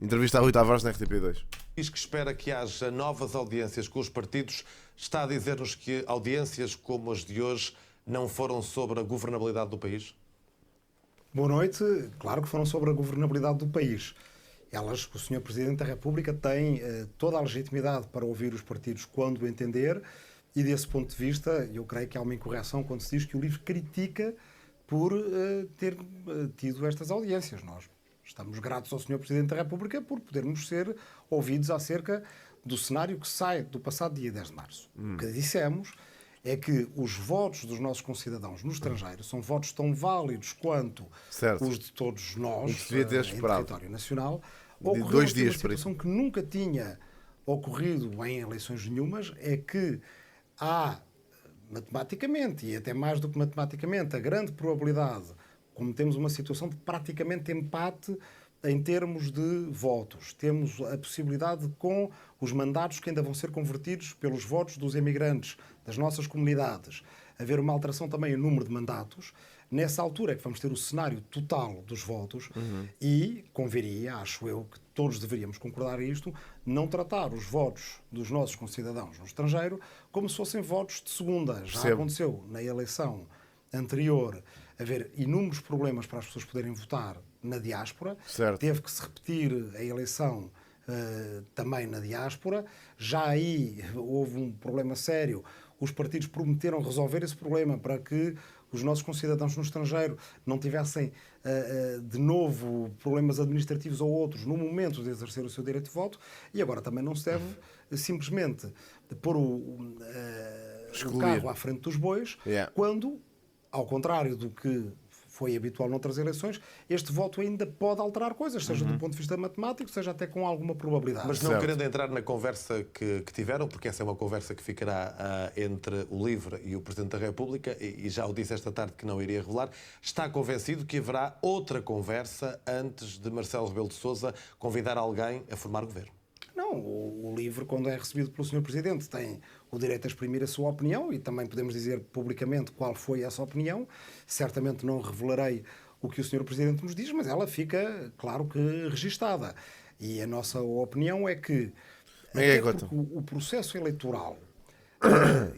Entrevista a Rui Tavares na RTP2. Diz que espera que haja novas audiências com os partidos. Está a dizer-nos que audiências como as de hoje não foram sobre a governabilidade do país? Boa noite. Claro que foram sobre a governabilidade do país. Elas, o Sr. Presidente da República tem toda a legitimidade para ouvir os partidos quando entender, e desse ponto de vista eu creio que há uma incorreção quando se diz que o LIVRE critica por ter tido estas audiências. Nós estamos gratos ao Sr. Presidente da República por podermos ser ouvidos acerca do cenário que sai do passado dia 10 de março. O que dissemos é que os votos dos nossos concidadãos no estrangeiro são votos tão válidos quanto Certo. os de todos nós Isso devia ter em esperado. território nacional. De Ocorreu 2 aqui dias uma para situação que nunca tinha ocorrido em eleições nenhumas, é que há, matematicamente, e até mais do que matematicamente, a grande probabilidade, como temos uma situação de praticamente empate em termos de votos, temos a possibilidade de, com os mandatos que ainda vão ser convertidos pelos votos dos emigrantes das nossas comunidades, haver uma alteração também no número de mandatos. Nessa altura é que vamos ter o cenário total dos votos e conviria, acho eu, que todos deveríamos concordar a isto, não tratar os votos dos nossos concidadãos no estrangeiro como se fossem votos de segunda. Já Percebo. aconteceu na eleição anterior haver inúmeros problemas para as pessoas poderem votar na diáspora. Certo. Teve que se repetir a eleição também na diáspora. Já aí houve um problema sério. Os partidos prometeram resolver esse problema para que os nossos concidadãos no estrangeiro não tivessem de novo problemas administrativos ou outros no momento de exercer o seu direito de voto, e agora também não se deve simplesmente pôr o carro à frente dos bois, quando, ao contrário do que foi habitual noutras eleições, este voto ainda pode alterar coisas, seja do ponto de vista matemático, seja até com alguma probabilidade. Mas não querendo entrar na conversa que tiveram, porque essa é uma conversa que ficará entre o LIVRE e o Presidente da República, e já o disse esta tarde que não iria revelar, está convencido que haverá outra conversa antes de Marcelo Rebelo de Sousa convidar alguém a formar governo? Não, o LIVRE, quando é recebido pelo Sr. Presidente, tem o direito a exprimir a sua opinião, e também podemos dizer publicamente qual foi essa opinião. Certamente não revelarei o que o Sr. Presidente nos diz, mas ela fica, claro que, registada. E a nossa opinião é que até porque o processo eleitoral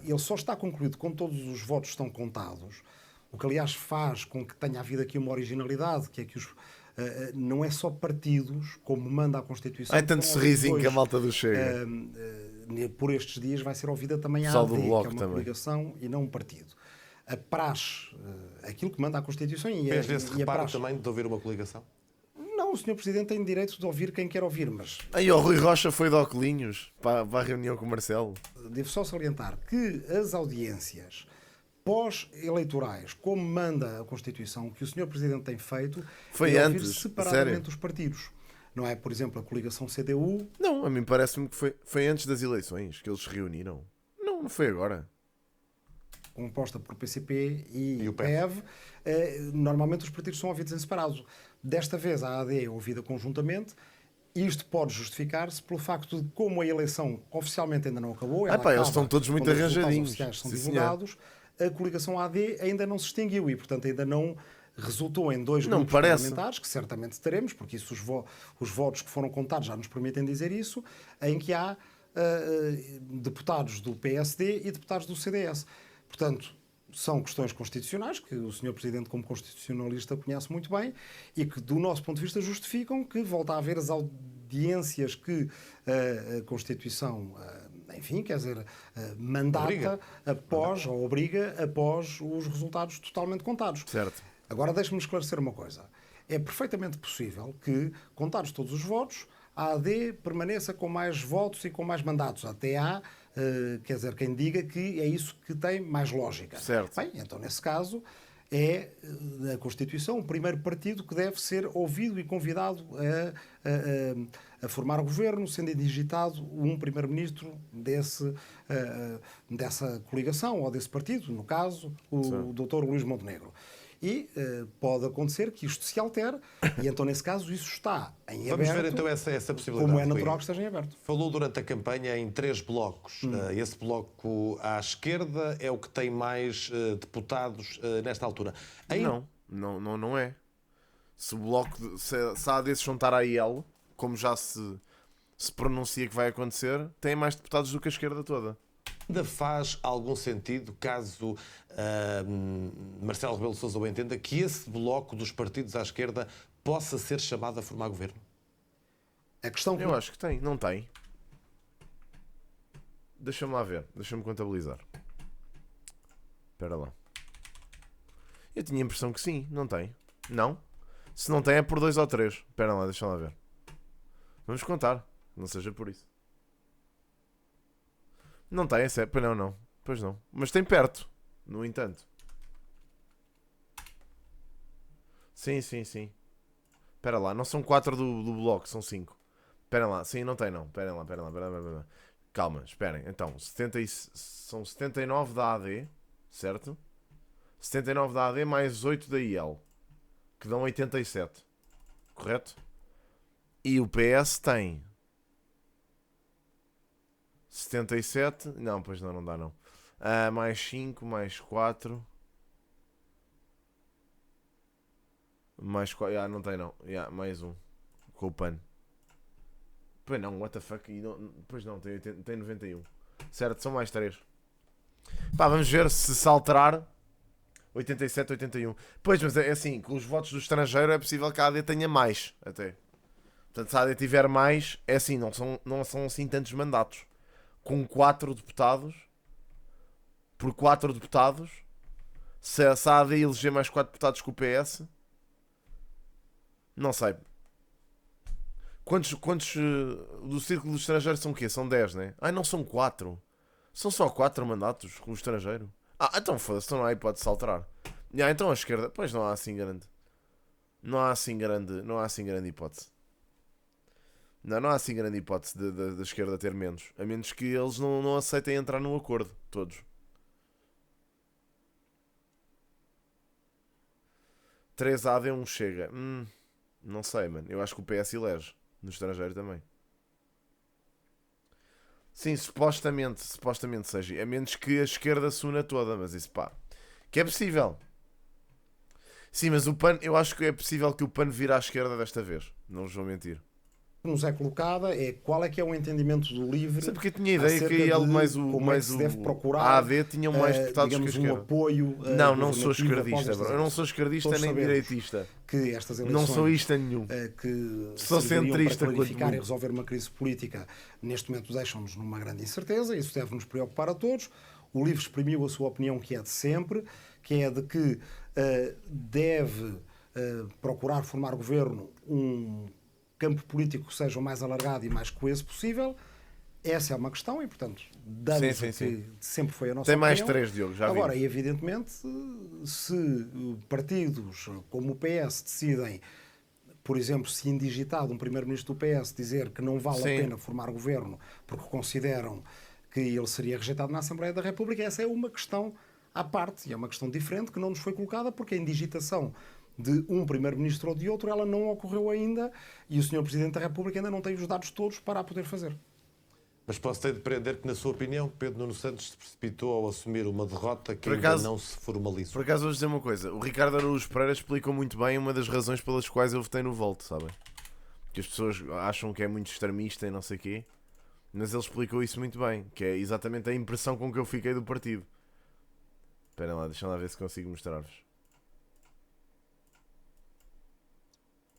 ele só está concluído quando todos os votos estão contados, o que, aliás, faz com que tenha havido aqui uma originalidade, que é que não é só partidos, como manda a Constituição. Há tanto sorrisinho que a malta do Chega. Por estes dias vai ser ouvida também a Só AD, do que é Bloco uma também. coligação e não um partido. A praxe, aquilo que manda a Constituição e Fez esse a reparo praxe. também de ouvir uma coligação? Não, o Sr. Presidente tem direito de ouvir quem quer ouvir, mas Aí o Rui Rocha foi de óculos para a reunião com o Marcelo. devo só salientar que as audiências pós-eleitorais, como manda a Constituição, que o Sr. Presidente tem feito, Foi é ouvir antes, separadamente sério? os partidos. Não é, por exemplo, a coligação CDU. Não, a mim parece-me que foi antes das eleições que eles se reuniram. Não foi agora. Composta por PCP e o PEV, normalmente os partidos são ouvidos em separado. Desta vez a AD é ouvida conjuntamente. Isto pode justificar-se pelo facto de, como a eleição oficialmente ainda não acabou, ela eles acaba estão todos muito quando os resultados arranjadinhos. oficiais são Sim, divulgados, a coligação AD ainda não se extinguiu e, portanto, ainda não resultou em dois Não grupos parece. parlamentares, que certamente teremos, porque isso, os votos que foram contados já nos permitem dizer isso, em que há deputados do PSD e deputados do CDS. Portanto, são questões constitucionais que o Sr. Presidente, como constitucionalista, conhece muito bem e que, do nosso ponto de vista, justificam que volta a haver as audiências que a Constituição, enfim, quer dizer, mandata ou obriga após os resultados totalmente contados. Certo. Agora, deixe-me esclarecer uma coisa. É perfeitamente possível que, contados todos os votos, a AD permaneça com mais votos e com mais mandatos. Até há, quer dizer, quem diga que é isso que tem mais lógica. Certo. Bem, então, nesse caso, é a Constituição o primeiro partido que deve ser ouvido e convidado a formar governo, sendo indigitado um primeiro-ministro dessa coligação ou desse partido, no caso, o Dr. Luís Montenegro. E pode acontecer que isto se altere, e então, nesse caso, isso está em aberto. Vamos ver então essa possibilidade. Como é natural que esteja em aberto. Falou durante a campanha em 3 blocos. Esse bloco à esquerda é o que tem mais deputados nesta altura. Não é. Se o bloco, se a AD se juntar à IL, como já se pronuncia que vai acontecer, têm mais deputados do que a esquerda toda. Ainda faz algum sentido, caso Marcelo Rebelo de Sousa o entenda, que esse bloco dos partidos à esquerda possa ser chamado a formar governo? A questão que Eu acho que tem. Não tem. Deixa-me lá ver. Deixa-me contabilizar. Espera lá. Eu tinha a impressão que sim. Não tem. Não? Se não tem é por 2 ou 3. Espera lá, deixa lá ver. Vamos contar. Não seja por isso. Não tem, é sério. Pois não, não. Pois não. Mas tem perto. No entanto. Sim, sim, sim. Espera lá. Não são 4 do bloco, são 5. Espera lá. Sim, não tem não. Espera lá. Calma, esperem. Então, são 79 da AD, certo? 79 da AD mais 8 da IL, que dão 87. Correto? E o PS tem 77. Não, pois não dá não. Mais 5, mais 4. Mais 4. Não tem não. Mais 1. Com o PAN. Pois não, what the fuck. Pois não, tem 91. Certo, são mais 3. Pá, vamos ver se alterar. 87, 81. Pois, mas é assim, com os votos do estrangeiro é possível que a AD tenha mais, até. Portanto, se a AD tiver mais, é assim, não são assim tantos mandatos. Com 4 deputados, por 4 deputados, se a AD eleger mais 4 deputados que o PS, não sei. Quantos do círculo do estrangeiro são o quê? São 10, né? Ai, não são 4. São só 4 mandatos com o estrangeiro. Então foda-se, então não há hipótese de alterar. Então a esquerda, pois não há assim grande. Não há assim grande hipótese. Não há assim grande hipótese da esquerda ter menos. A menos que eles não aceitem entrar num acordo, todos. 3 AD 1 chega. Não sei, mano. Eu acho que o PS elege. No estrangeiro também. Sim, supostamente seja. A menos que a esquerda se una toda. Mas isso pá. Que é possível. Sim, mas o PAN, eu acho que é possível que o PAN vire à esquerda desta vez. Não vos vou mentir. nos é colocada é qual é que é o entendimento do LIVRE. Sempre que eu tinha ideia que ele mais o deve procurar, a AD tinham mais deputados que a esquerda. Apoio. Não sou esquerdista, bro. Eu não sou esquerdista nem direitista. Que estas eleições, não sou isto a nenhum. Que sou centrista para clarificar e resolver uma crise política, neste momento deixam-nos numa grande incerteza. Isso deve nos preocupar a todos. O LIVRE exprimiu a sua opinião, que é de sempre, que é de que deve procurar formar governo um campo político que seja o mais alargado e mais coeso possível. Essa é uma questão e, portanto, dando que sempre foi a nossa opinião. Tem mais 3, Diogo, já Agora, vimos. evidentemente, se partidos como o PS decidem, por exemplo, se indigitado um primeiro-ministro do PS dizer que não vale a pena formar governo porque consideram que ele seria rejeitado na Assembleia da República, essa é uma questão à parte e é uma questão diferente que não nos foi colocada porque a indigitação de um primeiro-ministro ou de outro, ela não ocorreu ainda e o Sr. Presidente da República ainda não tem os dados todos para a poder fazer. Mas posso ter de depreender que, na sua opinião, Pedro Nuno Santos se precipitou ao assumir uma derrota que não se formalizou. Por acaso, vou dizer uma coisa. O Ricardo Araújo Pereira explicou muito bem uma das razões pelas quais eu votei no Volt, sabem? Que as pessoas acham que é muito extremista e não sei o quê. Mas ele explicou isso muito bem. Que é exatamente a impressão com que eu fiquei do partido. Esperem lá, deixem lá ver se consigo mostrar-vos.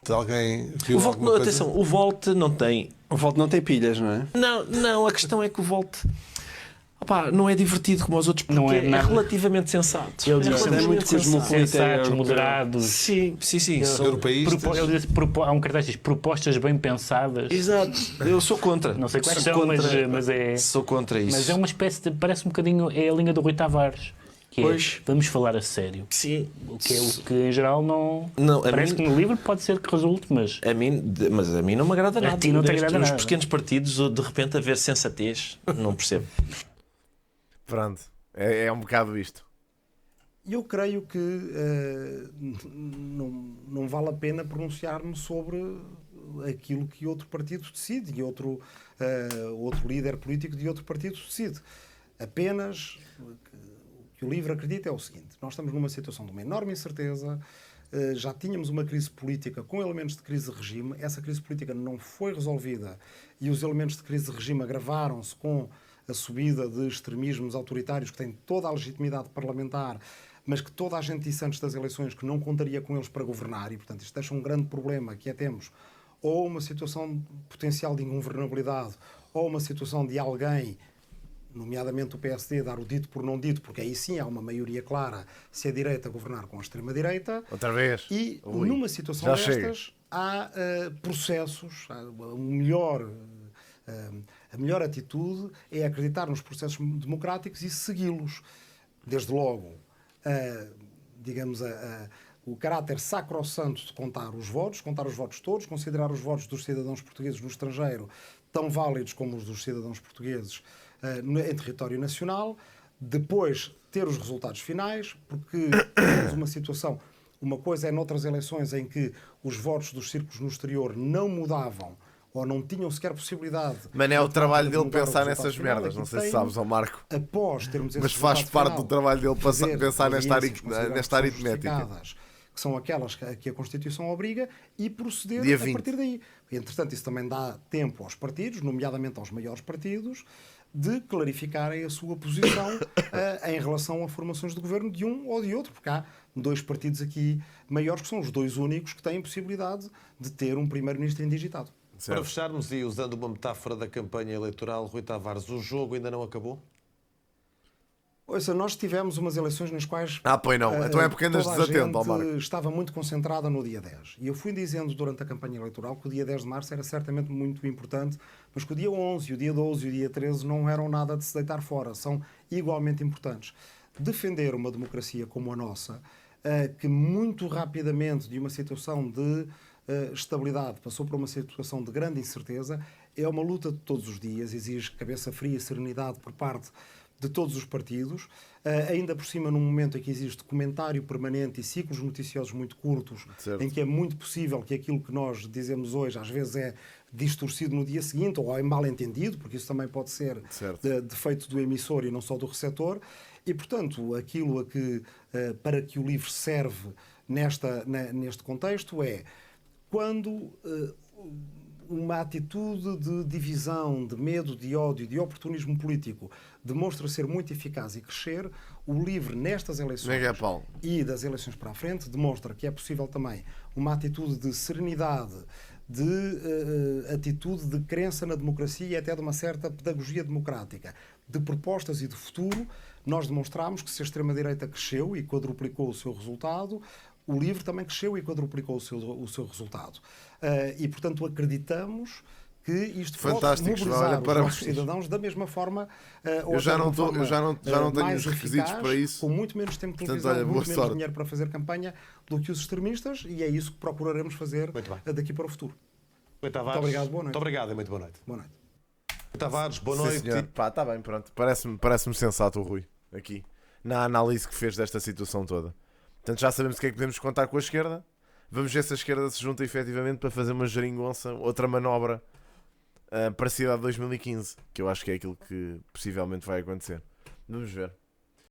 Alguém viu atenção, o Volt não tem. O Volt não tem pilhas, não é? Não, a questão é que o Volt não é divertido como os outros, porque é relativamente sensato. Ele diz é muito sensatos, moderados. Sim. Ele diz, há um cartaz que diz propostas bem pensadas. Exato, eu sou contra. Não sei quais são, mas é. Sou contra isso. Mas é uma espécie de. Parece um bocadinho. É a linha do Rui Tavares. Que pois. Vamos falar a sério. Sim. O que em geral não parece que no livro pode ser que resulte, mas... A mim não me agrada nada. A ti não te agrada nada. Os pequenos partidos, de repente, haver sensatez, não percebo. Pronto. É um bocado isto. Eu creio que não vale a pena pronunciar-me sobre aquilo que outro partido decide e outro líder político de outro partido decide. Apenas... O que o LIVRE acredita é o seguinte: nós estamos numa situação de uma enorme incerteza, já tínhamos uma crise política com elementos de crise de regime, essa crise política não foi resolvida e os elementos de crise de regime agravaram-se com a subida de extremismos autoritários que têm toda a legitimidade parlamentar, mas que toda a gente disse antes das eleições que não contaria com eles para governar e, portanto, isto deixa um grande problema, que é temos ou uma situação potencial de ingovernabilidade ou uma situação de alguém, nomeadamente o PSD, dar o dito por não dito, porque aí sim há uma maioria clara se a direita governar com a extrema-direita. Outra vez. E numa situação destas há processos, há a melhor atitude é acreditar nos processos democráticos e segui-los. Desde logo, o caráter sacrossanto de contar os votos todos, considerar os votos dos cidadãos portugueses no estrangeiro tão válidos como os dos cidadãos portugueses em território nacional, depois ter os resultados finais, porque temos uma situação, uma coisa é noutras eleições em que os votos dos círculos no exterior não mudavam ou não tinham sequer possibilidade... Mas é o trabalho dele pensar nessas merdas, não sei se sabes, ó Marco. Após termos mas faz parte do trabalho dele pensar nesta aritmética. Que são aquelas que a Constituição obriga, e proceder a partir daí. Entretanto, isso também dá tempo aos partidos, nomeadamente aos maiores partidos, de clarificarem a sua posição em relação a formações de governo de um ou de outro, porque há 2 partidos aqui maiores que são os 2 únicos que têm possibilidade de ter um primeiro-ministro indigitado. Certo. Para fecharmos e usando uma metáfora da campanha eleitoral, Rui Tavares, o jogo ainda não acabou? Ouça, nós tivemos umas eleições nas quais... pois não. Então é porque andas desatento, ó Marco. Estava muito concentrada no dia 10. E eu fui dizendo durante a campanha eleitoral que o dia 10 de março era certamente muito importante, mas que o dia 11, o dia 12 e o dia 13 não eram nada de se deitar fora. São igualmente importantes. Defender uma democracia como a nossa, que muito rapidamente, de uma situação de estabilidade, passou por uma situação de grande incerteza, é uma luta de todos os dias, exige cabeça fria e serenidade por parte de todos os partidos, ainda por cima num momento em que existe comentário permanente e ciclos noticiosos muito curtos, certo, em que é muito possível que aquilo que nós dizemos hoje às vezes é distorcido no dia seguinte ou é mal entendido, porque isso também pode ser defeito do emissor e não só do receptor, e portanto aquilo para que o livro serve neste contexto é quando uma atitude de divisão, de medo, de ódio, de oportunismo político demonstra ser muito eficaz e crescer, o LIVRE nestas eleições e das eleições para a frente demonstra que é possível também uma atitude de serenidade, de atitude de crença na democracia e até de uma certa pedagogia democrática, de propostas e de futuro. Nós demonstramos que se a extrema-direita cresceu e quadruplicou o seu resultado, o LIVRE também cresceu e quadruplicou o seu resultado. E, portanto, acreditamos que isto pode mobilizar os nossos cidadãos da mesma forma, eu já não tenho os requisitos eficaz, para isso, com muito menos tempo de televisão, muito menos dinheiro para fazer campanha do que os extremistas, e é isso que procuraremos fazer daqui para o futuro. Muito obrigado, boa noite. Muito obrigado e muito boa noite. Boa noite. Tavares, boa noite. Está bem, pronto. Parece-me sensato o Rui, aqui, na análise que fez desta situação toda. Portanto, já sabemos o que é que podemos contar com a esquerda. Vamos ver se a esquerda se junta efetivamente para fazer uma geringonça, outra manobra parecida a 2015, que eu acho que é aquilo que possivelmente vai acontecer. Vamos ver.